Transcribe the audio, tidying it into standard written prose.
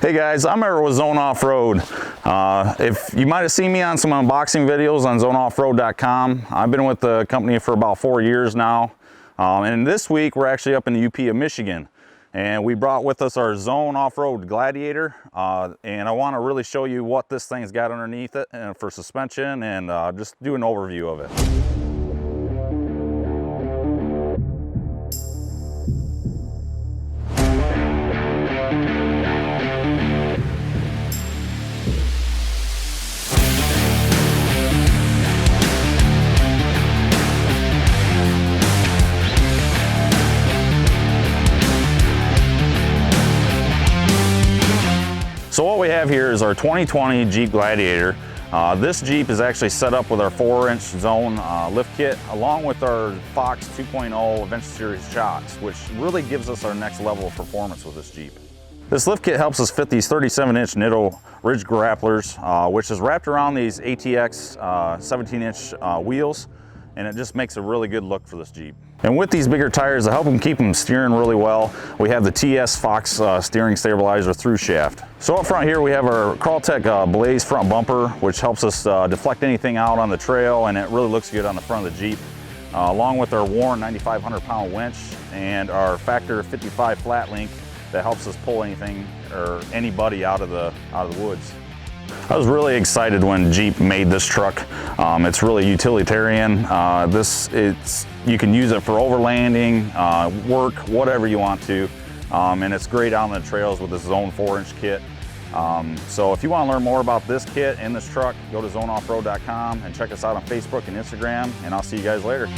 Hey guys, I'm Everett with Zone Offroad. If you might have seen me on some unboxing videos on zoneoffroad.com. I've been with the company for about 4 years now. And this week we're actually up in the UP of Michigan. And we brought with us our Zone Offroad Gladiator. And I want to really show you what this thing's got underneath it for suspension and just do an overview of it. So what we have here is our 2020 Jeep Gladiator. This Jeep is actually set up with our 4-inch Zone lift kit along with our Fox 2.0 Adventure Series shocks, which really gives us our next level of performance with this Jeep. This lift kit helps us fit these 37-inch Nitto ridge grapplers, which is wrapped around these ATX 17-inch wheels, and it just makes a really good look for this Jeep. And with these bigger tires, to help them keep them steering really well, we have the TS Fox steering stabilizer through shaft. So up front here we have our crawltek Blaze front bumper, which helps us deflect anything out on the trail, and it really looks good on the front of the Jeep. Along with our Warren 9,500-pound winch and our Factor 55 flat link that helps us pull anything or anybody out of the woods. I was really excited when Jeep made this truck. It's really utilitarian. You can use it for overlanding, work, whatever you want to. And it's great out on the trails with this Zone 4-inch kit. So if you want to learn more about this kit and this truck, go to zoneoffroad.com and check us out on Facebook and Instagram, and I'll see you guys later.